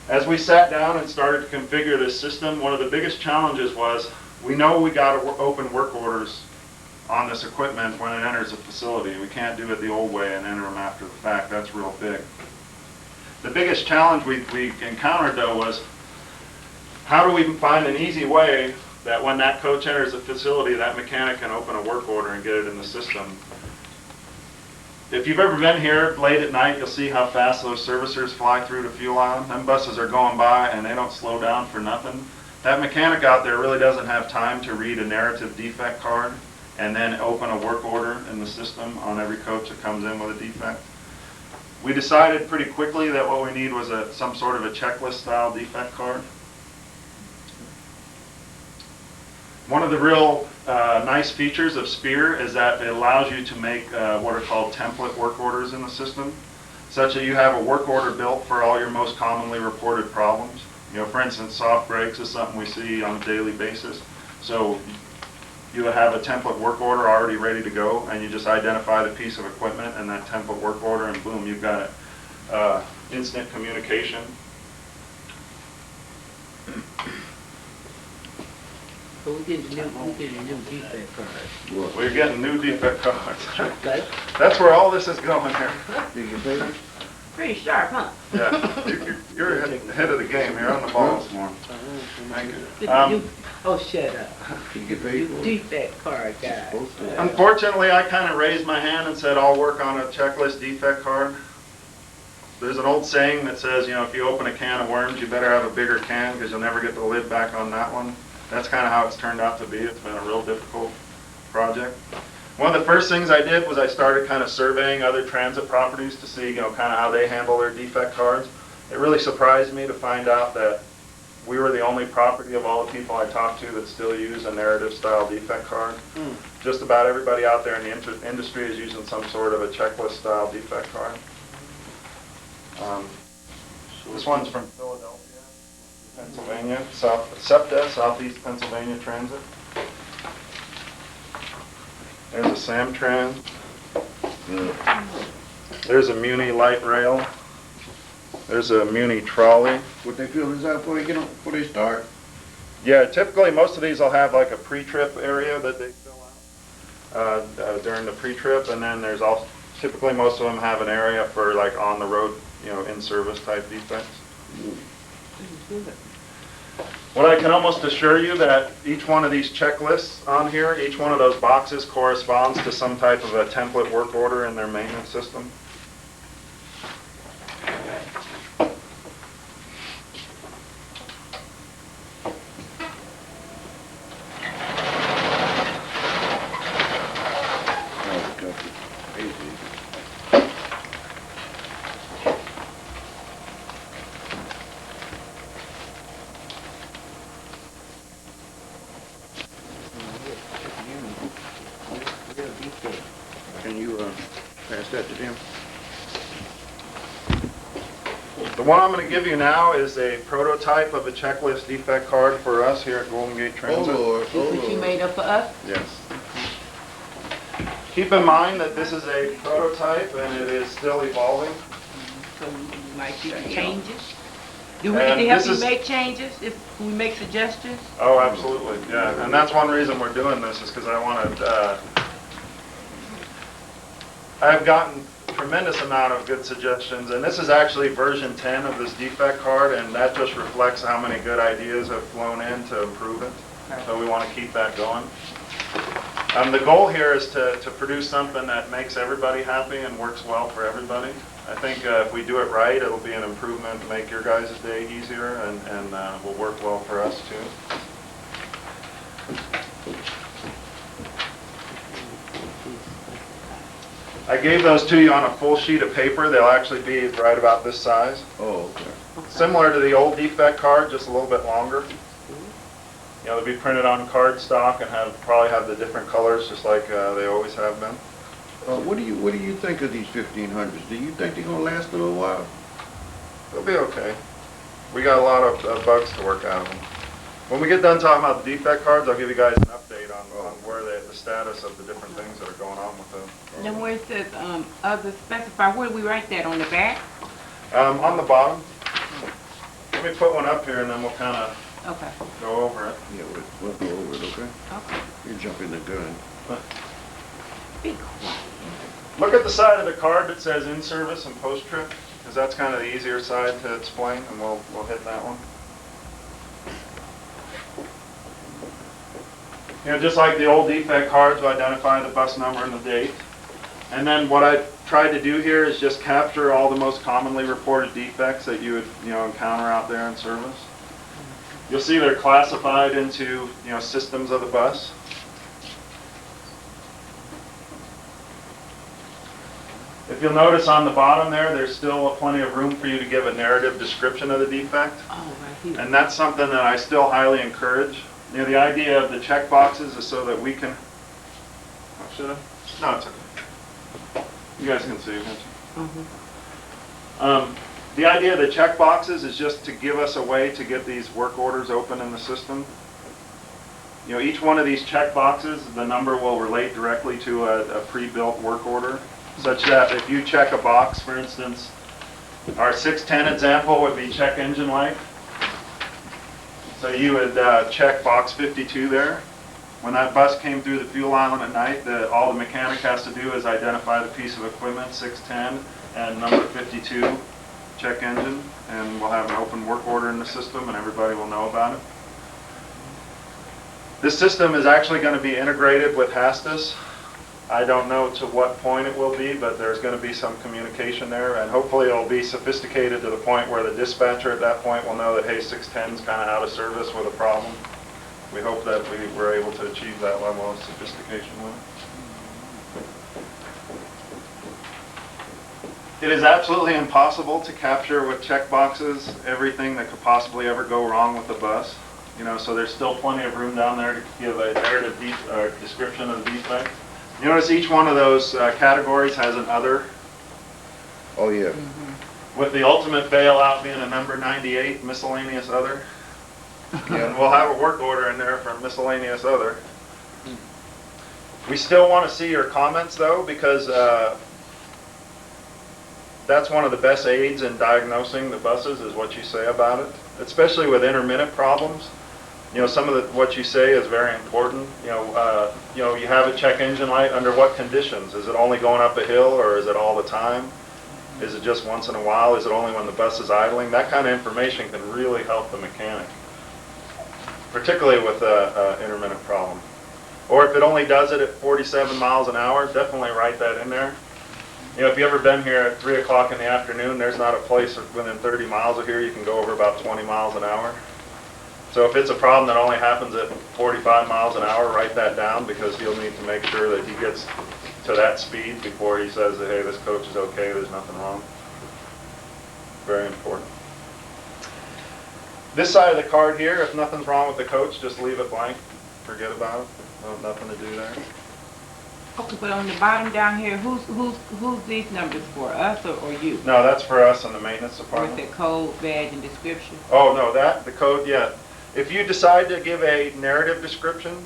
As we sat down and started to configure this system, one of the biggest challenges was we know we got to open work orders on this equipment when it enters a facility. We can't do it the old way and enter them after the fact. That's real big. The biggest challenge we encountered, though, was how do we find an easy way that when that coach enters a facility, that mechanic can open a work order and get it in the system. If you've ever been here late at night, you'll see how fast those servicers fly through the fuel island. Them buses are going by and they don't slow down for nothing. That mechanic out there really doesn't have time to read a narrative defect card and then open a work order in the system on every coach that comes in with a defect. We decided pretty quickly that what we need was some sort of a checklist style defect card. One of the real nice features of Spear is that it allows you to make what are called template work orders in the system, such that you have a work order built for all your most commonly reported problems. You know, for instance, soft brakes is something we see on a daily basis. So you have a template work order already ready to go, and you just identify the piece of equipment and that template work order, and boom, you've got it. Instant communication. So we're getting new defect cards. We're getting new defect cards. Okay. That's where all this is going here. Did you pay me? Pretty sharp, huh? Yeah, you're ahead of the game. You're on the ball this morning. Thank you. Oh, shut up. You get paid You for it? defect card guy. Supposed to. Unfortunately, I kind of raised my hand and said, I'll work on a checklist defect card. There's an old saying that says, you know, if you open a can of worms, you better have a bigger can because you'll never get the lid back on that one. That's kind of how it's turned out to be. It's been a real difficult project. One of the first things I did was I started kind of surveying other transit properties to see, you know, kind of how they handle their defect cards. It really surprised me to find out that we were the only property of all the people I talked to that still use a narrative style defect card. Just about everybody out there in the industry is using some sort of a checklist style defect card. This one's from Philadelphia, Pennsylvania, SEPTA, Southeast Pennsylvania Transit. There's a Samtrans. There's a Muni light rail. There's a Muni trolley. What they fill this out before they get on, before they start? Yeah, typically most of these will have like a pre-trip area that they fill out during the pre-trip, and then there's also typically most of them have an area for like on the road, you know, in-service type defects. What I can almost assure you that each one of these checklists on here, each one of those boxes corresponds to some type of a template work order in their maintenance system. Oh, the company. Easy. Can you pass that to them? The one I'm going to give you now is a prototype of a checklist defect card for us here at Golden Gate Oh Transit. Lord, This oh what you Lord. made up for us? Yes. Keep in mind that this is a prototype and it is still evolving. So we might see some changes. Do we And need to help this you is- make changes if we make suggestions? Oh, absolutely, yeah. And that's one reason we're doing this is because I want to, I've gotten tremendous amount of good suggestions, and this is actually version 10 of this defect card, and that just reflects how many good ideas have flown in to improve it. So we want to keep that going. The goal here is to produce something that makes everybody happy and works well for everybody. I think if we do it right, it'll be an improvement, make your guys' day easier, and will work well for us too. I gave those to you on a full sheet of paper. They'll actually be right about this size. Oh, okay. Similar to the old defect card, just a little bit longer. You know, they'll be printed on card stock and probably have the different colors just like they always have been. What do you think of these 1500s? Do you think they're gonna last a little while? They'll be okay. We got a lot of bugs to work out of them. When we get done talking about the defect cards, I'll give you guys an update on where the status of the different things that are going on with them. Then where it says, other specify, where do we write that, on the back? On the bottom, let me put one up here and then we'll kind of Okay, go over it. Yeah, we'll go over it, okay? okay. You're jumping the gun. Be quiet. Look at the side of the card that says in-service and post-trip, because that's kind of the easier side to explain, and we'll hit that one. You know, just like the old defect cards, we'll identify the bus number and the date. And then what I tried to do here is just capture all the most commonly reported defects that you would, you know, encounter out there in service. You'll see they're classified into, you know, systems of the bus. If you'll notice on the bottom there, there's still plenty of room for you to give a narrative description of the defect. Oh, right here. And that's something that I still highly encourage. You know, the idea of the check boxes is so that we can, oh, should I? No, it's okay. You guys can see, can't you? The idea of the check boxes is just to give us a way to get these work orders open in the system. You know, each one of these check boxes, the number will relate directly to a pre-built work order, such that if you check a box, for instance, our 610 example would be check engine light. So you would check box 52 there. When that bus came through the fuel island at night, all the mechanic has to do is identify the piece of equipment, 610, and number 52, check engine, and we'll have an open work order in the system and everybody will know about it. This system is actually going to be integrated with Hastas. I don't know to what point it will be, but there's going to be some communication there, and hopefully it'll be sophisticated to the point where the dispatcher at that point will know that, hey, 610 is kind of out of service with a problem. We hope that we were able to achieve that level of sophistication with it. It is absolutely impossible to capture with check boxes everything that could possibly ever go wrong with the bus. You know, so there's still plenty of room down there to give a narrative description of the defect. You notice each one of those categories has an other, Oh, yeah. with the ultimate bailout being a number 98, miscellaneous other. And we'll have a work order in there for miscellaneous other. We still want to see your comments though, because that's one of the best aids in diagnosing the buses is what you say about it, especially with intermittent problems. You know, some of what you say is very important. You have a check engine light. Under what conditions? Is it only going up a hill, or is it all the time? Is it just once in a while? Is it only when the bus is idling? That kind of information can really help the mechanic, particularly with an intermittent problem. Or if it only does it at 47 miles an hour, definitely write that in there. You know, if you've ever been here at 3 o'clock in the afternoon, there's not a place within 30 miles of here you can go over about 20 miles an hour. So if it's a problem that only happens at 45 miles an hour, write that down, because he'll need to make sure that he gets to that speed before he says that, hey, this coach is okay, there's nothing wrong. Very important. This side of the card here, if nothing's wrong with the coach, just leave it blank. Forget about it. No, nothing to do there. Okay, but on the bottom down here, who's these numbers for, us or you? No, that's for us in the maintenance With department. the code, badge, and description? Oh, no, the code, yeah. If you decide to give a narrative description,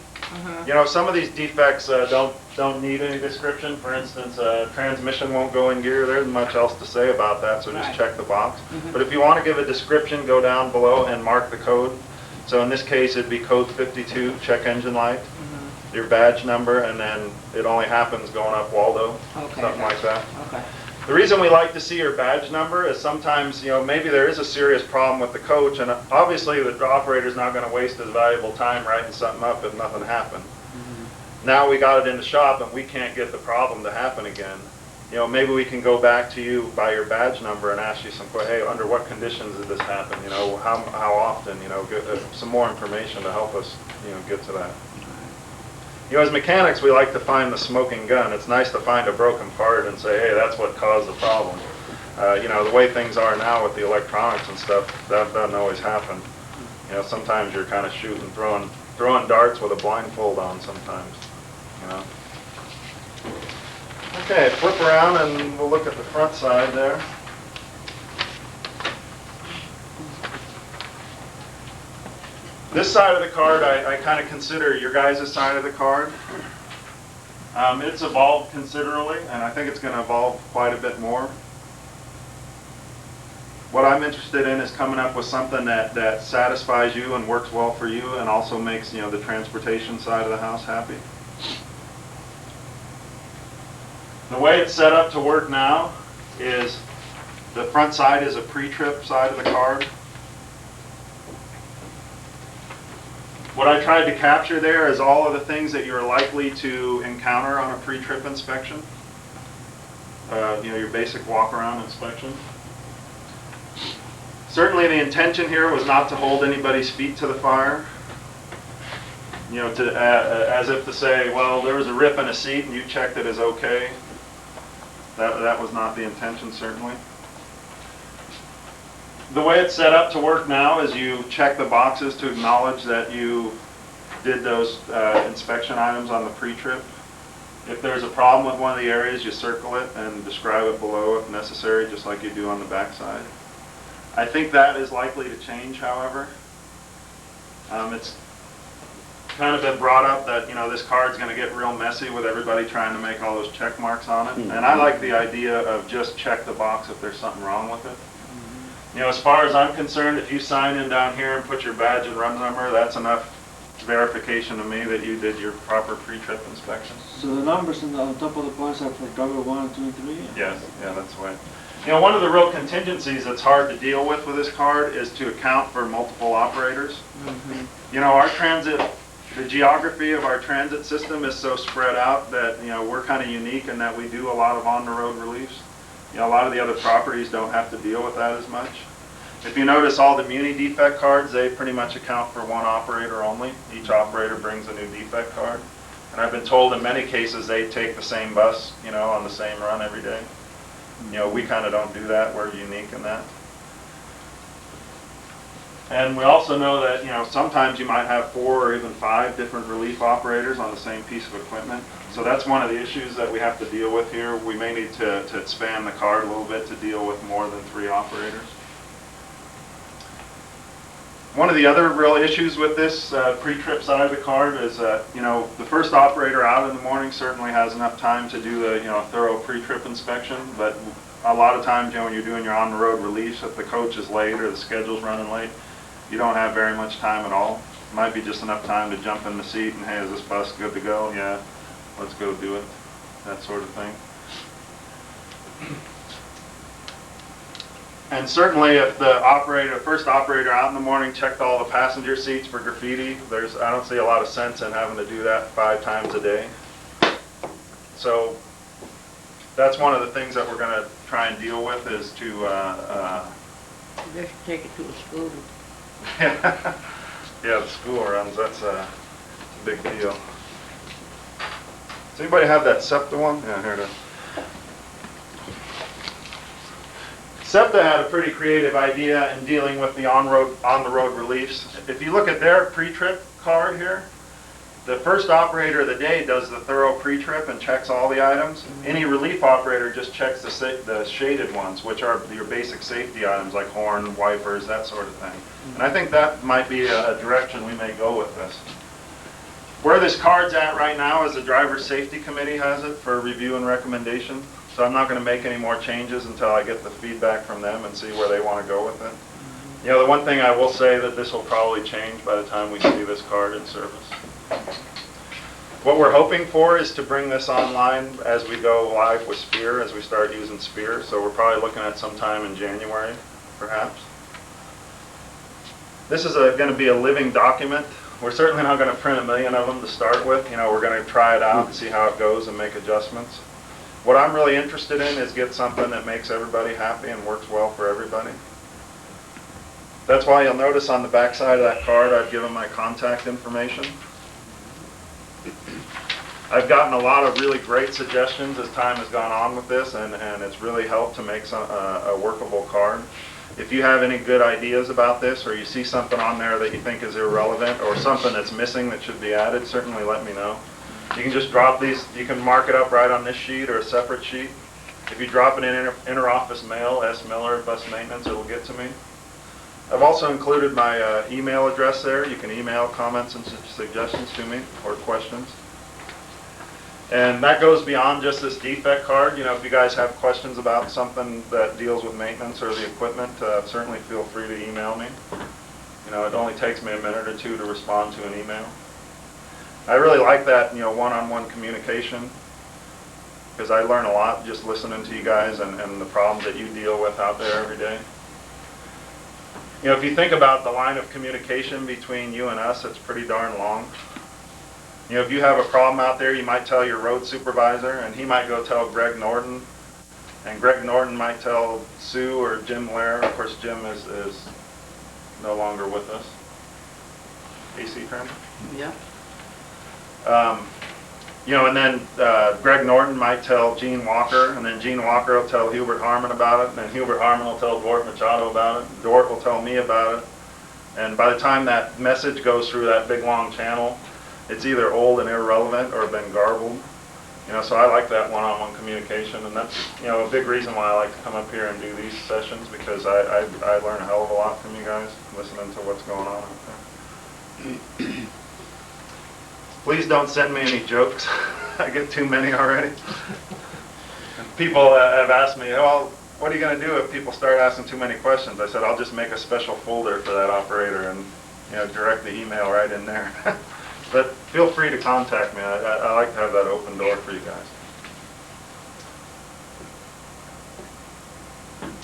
you know, some of these defects don't need any description. For instance, transmission won't go in gear. There isn't much else to say about that, so just Right. check the box. But if you want to give a description, go down below and mark the code. So in this case, it'd be code 52, check engine light, your badge number, and then it only happens going up Waldo, Okay, something like that. Okay. The reason we like to see your badge number is sometimes, you know, maybe there is a serious problem with the coach, and obviously the operator's not going to waste his valuable time writing something up if nothing happened. Now we got it in the shop and we can't get the problem to happen again. You know, maybe we can go back to you by your badge number and ask you some, hey, under what conditions did this happen? You know, how often? You know, get some more information to help us, you know, get to that. You know, as mechanics, we like to find the smoking gun. It's nice to find a broken part and say, hey, that's what caused the problem. You know, the way things are now with the electronics and stuff, that doesn't always happen. You know, sometimes you're kind of shooting, throwing darts with a blindfold on sometimes, you know. Okay, flip around and we'll look at the front side there. This side of the card, I kind of consider your guys' side of the card. It's evolved considerably, and I think it's going to evolve quite a bit more. What I'm interested in is coming up with something that satisfies you and works well for you, and also makes, you know, the transportation side of the house happy. The way it's set up to work now is the front side is a pre-trip side of the card. What I tried to capture there is all of the things that you're likely to encounter on a pre-trip inspection. You know, your basic walk-around inspection. Certainly the intention here was not to hold anybody's feet to the fire. You know, as if to say, well, there was a rip in a seat and you checked it as okay. That was not the intention, certainly. The way it's set up to work now is you check the boxes to acknowledge that you did those inspection items on the pre-trip. If there's a problem with one of the areas, you circle it and describe it below if necessary, just like you do on the backside. I think that is likely to change, however. It's kind of been brought up that, you know, this card's going to get real messy with everybody trying to make all those check marks on it. And I like the idea of just check the box if there's something wrong with it. You know, as far as I'm concerned, if you sign in down here and put your badge and run number, that's enough verification to me that you did your proper pre-trip inspection. So the numbers on top of the points are for driver 1, 2, and 3? Yes, yeah, that's the way. You know, one of the real contingencies that's hard to deal with this card is to account for multiple operators. You know, our transit the geography of our transit system is so spread out that, you know, we're kind of unique in that we do a lot of on-the-road reliefs. You know, a lot of the other properties don't have to deal with that as much. If you notice all the muni defect cards, they pretty much account for one operator only. Each operator brings a new defect card. And I've been told in many cases they take the same bus, you know, on the same run every day. You know, we kind of don't do that. We're unique in that. And we also know that, you know, sometimes you might have 4 or even 5 different relief operators on the same piece of equipment. So that's one of the issues that we have to deal with here. We may need to expand the card a little bit to deal with more than 3 operators. One of the other real issues with this pre-trip side of the card is that, you know, the first operator out in the morning certainly has enough time to do the, you know, thorough pre-trip inspection, but a lot of times, you know, when you're doing your on-the-road reliefs, if the coach is late or the schedule's running late, you don't have very much time at all. It might be just enough time to jump in the seat and, hey, is this bus good to go? Yeah, let's go do it, that sort of thing. And certainly if the first operator out in the morning checked all the passenger seats for graffiti, I don't see a lot of sense in having to do that 5 times a day. So that's one of the things that we're going to try and deal with is to... Let's take it to a school. yeah, the school runs, that's a big deal. Does anybody have that SEPTA one? Yeah, here it is. SEPTA had a pretty creative idea in dealing with the on-the-road reliefs. If you look at their pre-trip card here, the first operator of the day does the thorough pre-trip and checks all the items. Any relief operator just checks the shaded ones, which are your basic safety items like horn, wipers, that sort of thing. And I think that might be a direction we may go with this. Where this card's at right now is the Driver's Safety Committee has it for review and recommendation. So I'm not going to make any more changes until I get the feedback from them and see where they want to go with it. You know, the one thing I will say that this will probably change by the time we see this card in service. What we're hoping for is to bring this online as we go live with Spear, as we start using Spear. So we're probably looking at sometime in January, perhaps. This is going to be a living document. We're certainly not going to print 1 million of them to start with. You know, we're going to try it out and see how it goes and make adjustments. What I'm really interested in is get something that makes everybody happy and works well for everybody. That's why you'll notice on the back side of that card I've given my contact information. I've gotten a lot of really great suggestions as time has gone on with this, and it's really helped to make a workable card. If you have any good ideas about this, or you see something on there that you think is irrelevant, or something that's missing that should be added, certainly let me know. You can just drop these, you can mark it up right on this sheet or a separate sheet. If you drop it in interoffice mail, S. Miller, Bus Maintenance, it will get to me. I've also included my email address there. You can email comments and suggestions to me or questions. And that goes beyond just this defect card. You know, if you guys have questions about something that deals with maintenance or the equipment, certainly feel free to email me. You know, it only takes me a minute or 2 to respond to an email. I really like that, you know, one-on-one communication, because I learn a lot just listening to you guys and the problems that you deal with out there every day. You know, if you think about the line of communication between you and us, it's pretty darn long. You know, if you have a problem out there, you might tell your road supervisor, and he might go tell Greg Norton, and Greg Norton might tell Sue or Jim Lair. Of course, Jim is no longer with us. AC Trim? Yeah. You know, and then Greg Norton might tell Gene Walker, and then Gene Walker will tell Hubert Harmon about it, and then Hubert Harmon will tell Dort Machado about it, Dort will tell me about it, and by the time that message goes through that big long channel, it's either old and irrelevant or been garbled. You know, so I like that one-on-one communication, and that's, you know, a big reason why I like to come up here and do these sessions, because I learn a hell of a lot from you guys, listening to what's going on out there. Please don't send me any jokes. I get too many already. And people have asked me, well, what are you going to do if people start asking too many questions? I said, I'll just make a special folder for that operator and, you know, direct the email right in there. But feel free to contact me. I like to have that open door for you guys.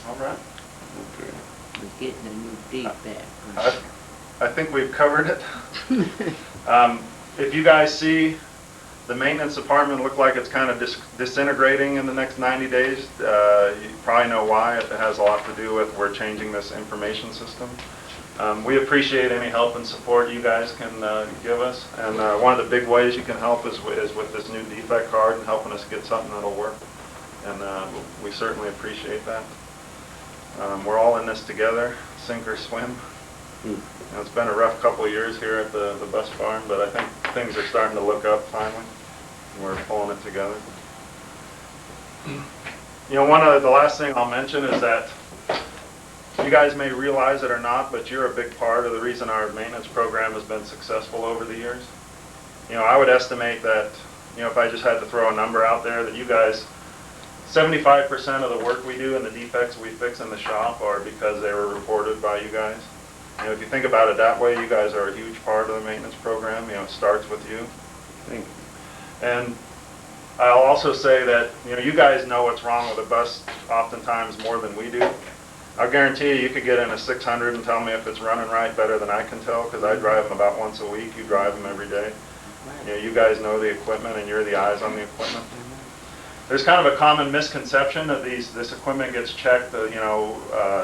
All right. Okay. We're getting a new defect. I think we've covered it. if you guys see the maintenance department look like it's kind of disintegrating in the next 90 days, you probably know why. It has a lot to do with we're changing this information system. We appreciate any help and support you guys can give us, and one of the big ways you can help is with this new defect card and helping us get something that'll work, and we certainly appreciate that. We're all in this together, sink or swim. It's been a rough couple of years here at the bus barn, but I think things are starting to look up finally. We're pulling it together. You know, the last thing I'll mention is that you guys may realize it or not, but you're a big part of the reason our maintenance program has been successful over the years. You know, I would estimate that, you know, if I just had to throw a number out there, that you guys, 75% of the work we do and the defects we fix in the shop are because they were reported by you guys. You know, if you think about it that way, you guys are a huge part of the maintenance program. You know, it starts with you. Thank you. And I'll also say that, you know, you guys know what's wrong with a bus oftentimes more than we do. I'll guarantee you could get in a 600 and tell me if it's running right better than I can tell, because I drive them about once a week. You drive them every day. You know, you guys know the equipment and you're the eyes on the equipment. There's kind of a common misconception that this equipment gets checked, you know,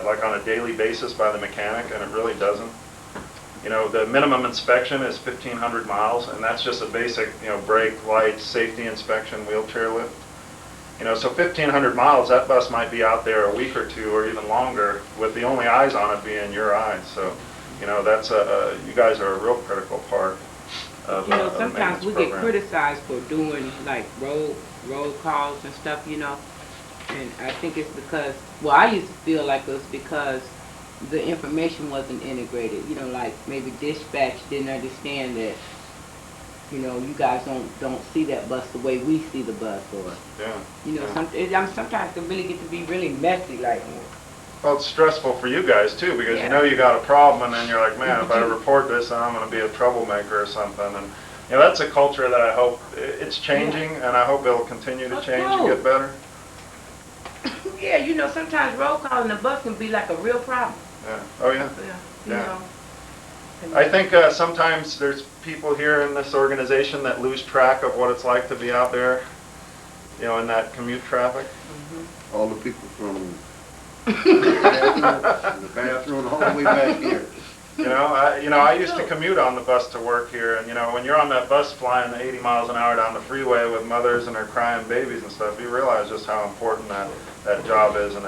like on a daily basis by the mechanic, and it really doesn't. You know, the minimum inspection is 1,500 miles, and that's just a basic, you know, brake, lights, safety inspection, wheelchair lift. You know, so 1,500 miles, that bus might be out there a week or two or even longer, with the only eyes on it being your eyes. So, you know, that's you guys are a real critical part of You know, the sometimes maintenance we program. get criticized for doing like roll calls and stuff, you know, and I think it's because, well, I used to feel like it was because the information wasn't integrated, you know, like maybe dispatch didn't understand that, you know, you guys don't see that bus the way we see the bus, or, Yeah. you know, yeah. sometimes it can really get to be really messy, like, Well, it's stressful for you guys too, because Yeah. you know you got a problem, and then you're like, man, if I report this, then I'm going to be a troublemaker or something. And you know, that's a culture that I hope it's changing, and I hope it'll continue to change and get better. yeah, you know, sometimes roll call in the bus can be like a real problem. Yeah. Oh yeah. You Yeah. know. I think sometimes there's people here in this organization that lose track of what it's like to be out there, you know, in that commute traffic. All the people from the bathroom all the way back here. You know, I used to commute on the bus to work here, and you know, when you're on that bus flying 80 miles an hour down the freeway with mothers and their crying babies and stuff, you realize just how important that job is, and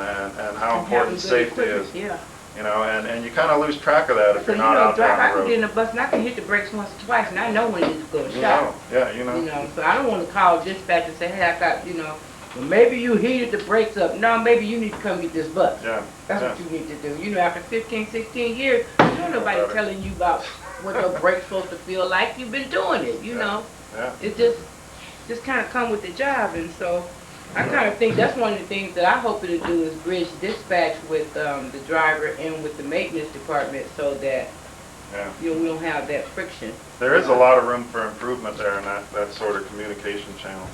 how important safety is. Yeah. You know, and you kind of lose track of that if So, you're you not know, out there I on the can road. get in the bus and I can hit the brakes once or twice, and I know when it's going to You stop. know, yeah, you know. You know, so I don't want to call dispatch and say, hey, I got, you know, well, maybe you heated the brakes up. No, maybe you need to come get this bus. Yeah. That's yeah. what you need to do. You know, after 15, 16 years, there's nobody Better. telling you about what your brake's supposed to feel like. You've been doing it, you Yeah. know. Yeah. It just kind of come with the job, and so I kind of think that's one of the things that I hope it'll do is bridge dispatch with the driver and with the maintenance department, so that Yeah. you know we don't have that friction. There is a lot of room for improvement there in that sort of communication channel.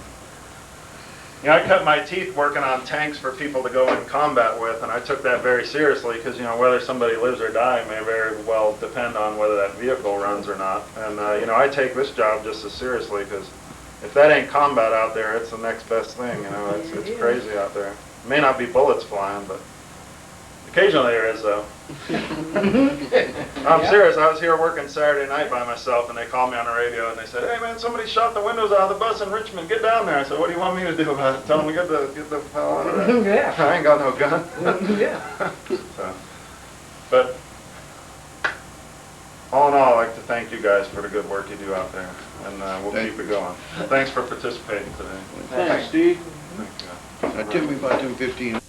You know, I cut my teeth working on tanks for people to go in combat with, and I took that very seriously because, you know, whether somebody lives or dies may very well depend on whether that vehicle runs or not. And, you know, I take this job just as seriously because if that ain't combat out there, it's the next best thing, you know. It's Yeah. crazy out there. It may not be bullets flying, but occasionally there is, though. I'm serious. I was here working Saturday night by myself, and they called me on the radio, and they said, "Hey, man, somebody shot the windows out of the bus in Richmond. Get down there." I said, "What do you want me to do about it?" Tell them to get the hell out of there. Yeah. I ain't got no gun. Yeah. So, but all in all, I'd like to thank you guys for the good work you do out there, and we'll keep it going. Thanks for participating today. Thanks, Steve. Thank you. Now tell me about them 15